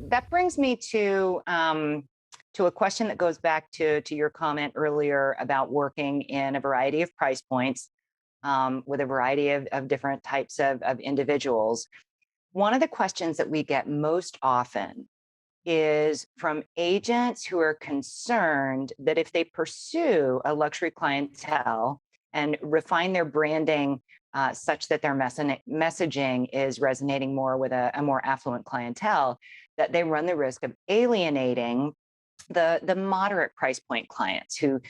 That brings me to a question that goes back to your comment earlier about working in a variety of price points with a variety of different types of individuals. One of the questions that we get most often is from agents who are concerned that if they pursue a luxury clientele and refine their branding such that their messaging is resonating more with a more affluent clientele, that they run the risk of alienating the moderate price point clients who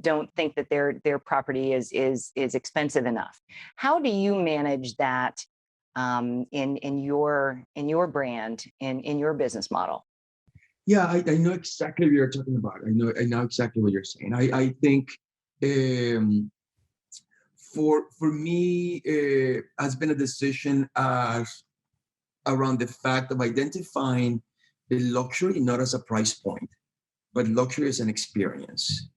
don't think that their property is expensive enough. How do you manage that in your brand, in your business model? Yeah, I know exactly what you're talking about. I know exactly what you're saying. I think um, for me has been a decision around the fact of identifying the luxury not as a price point, but luxury as an experience.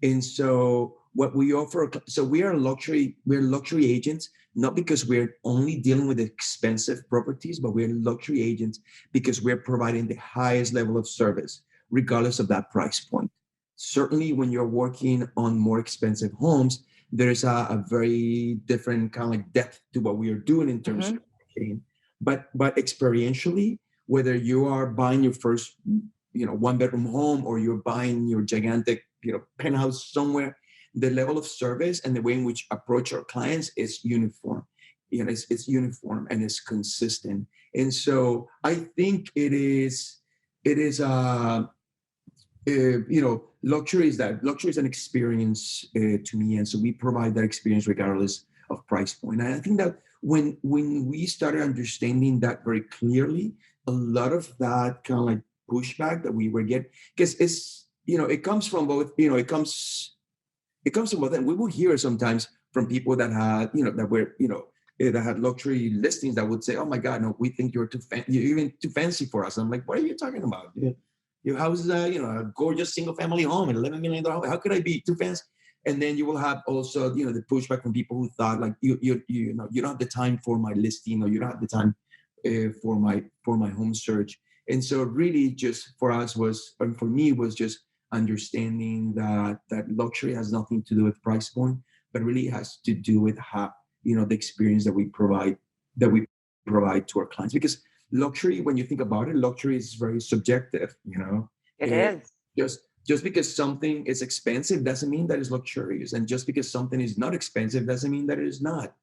And so what we offer, so we're luxury agents, not because we're only dealing with expensive properties, but we're luxury agents because we're providing the highest level of service, regardless of that price point. Certainly when you're working on more expensive homes, there's a very different kind of like depth to what we are doing in terms Mm-hmm. of marketing. But experientially, whether you are buying your first, one bedroom home or you're buying your gigantic, penthouse somewhere, the level of service and the way in which approach our clients is uniform. It's uniform and it's consistent. And so I think luxury is an experience to me. And so we provide that experience regardless of price point. And I think that when we started understanding that very clearly, a lot of that kind of like pushback that we were getting, because it comes from both, it comes from both. And we will hear sometimes from people that had, that had luxury listings that would say, "Oh my God, no, we think you're you're even too fancy for us." I'm like, "What are you talking about? Your house is a gorgeous single family home, an $11 million. How could I be too fancy?" And then you will have also, the pushback from people who thought like, you don't have the time for my listing, or you don't have the time for my home search. And so really just for us and for me was just understanding that luxury has nothing to do with price point, but really has to do with how, the experience that we provide to our clients. Because luxury, when you think about it, luxury is very subjective. It Uh, is. just because something is expensive doesn't mean that it's luxurious, and just because something is not expensive doesn't mean that it is not.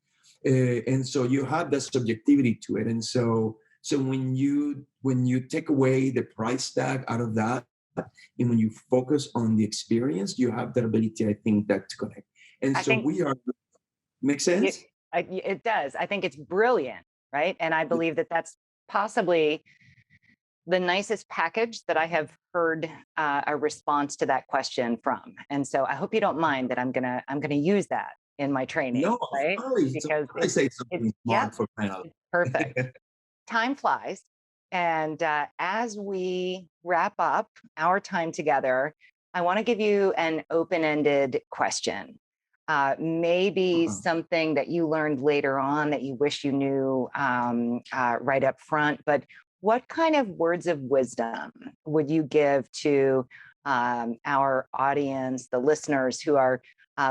And so you have that subjectivity to it. And so when you take away the price tag out of that, and when you focus on the experience, you have that ability, I think, that to connect. And I so think we are. Make it, sense? it does. I think it's brilliant, right? And I believe that that's possibly the nicest package that I have heard a response to that question from. And so I hope you don't mind that I'm gonna use that in my training, No, of right? course. Of Because course I say it's something yeah, smart for crying out it's perfect. Time flies, and as we wrap up our time together, I want to give you an open-ended question. Maybe loud. something that you learned later on that you wish you knew right up front, but what kind of words of wisdom would you give to our audience, the listeners who are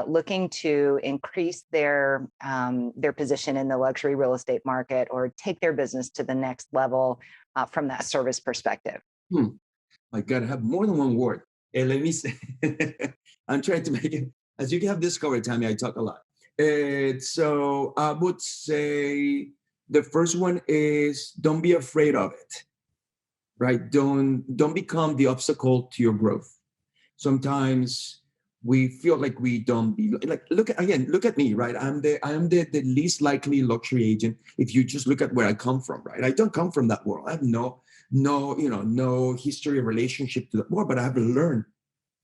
looking to increase their position in the luxury real estate market or take their business to the next level from that service perspective? Hmm. I gotta have more than one word. And let me say, I'm trying to make it, as you have discovered, Tammy, I talk a lot. So I would say the first one is don't be afraid of it, right? Don't become the obstacle to your growth. Sometimes we feel like we don't be like, look at me, right? I'm the least likely luxury agent if you just look at where I come from, right? I don't come from that world. I have no history of relationship to that world, but I have learned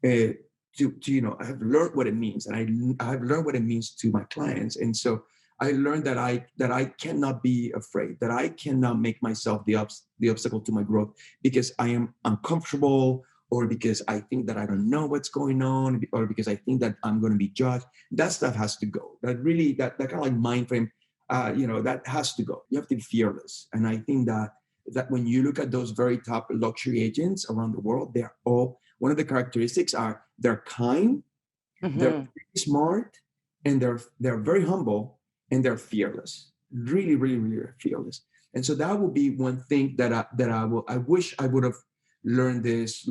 uh, I have learned what it means, and I have learned what it means to my clients. And so I learned that I cannot be afraid, that I cannot make myself the obstacle to my growth because I am uncomfortable, or because I think that I don't know what's going on, or because I think that I'm going to be judged. That stuff has to go. That kind of like mind frame, that has to go. You have to be fearless, and I think that when you look at those very top luxury agents around the world, they're all, one of the characteristics are they're kind, they're Hmm. pretty smart, and they're very humble, and they're fearless. Really, really, really fearless. And so that would be one thing I wish I would have learned this,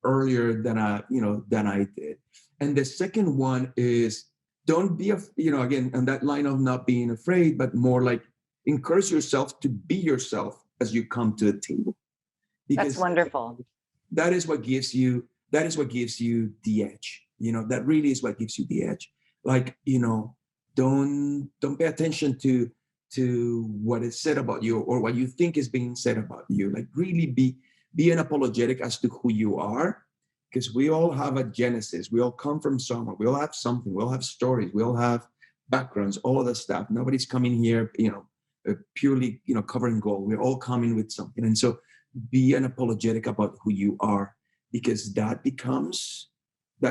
earlier than I did. And the second one is, don't be again, on that line of not being afraid, but more like encourage yourself to be yourself as you come to the table, That's because wonderful. that is what gives you the edge. That really is what gives you the edge. Like, don't pay attention to what is said about you or what you think is being said about you. Like, really be unapologetic as to who you are, because we all have a genesis. We all come from somewhere. We all have something. We all have stories. We all have backgrounds, all of that stuff. Nobody's coming here, purely, covering gold. We're all coming with something. And so be unapologetic about who you are, because that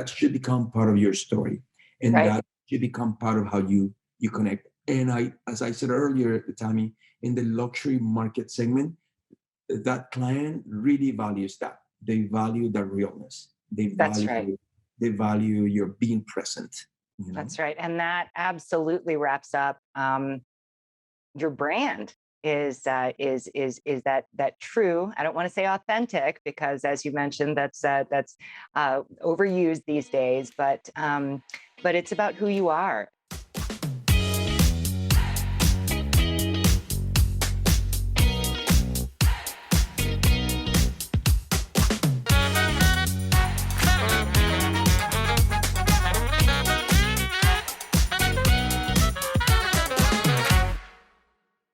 should become part of your story, and Right. that should become part of how you connect. And as I said earlier, Tammy, in the luxury market segment, that client really values that. They value the realness. They That's right. value they value your being present. That's right. And that absolutely wraps up your brand is that true. I don't want to say authentic because, as you mentioned, that's overused these days. But it's about who you are,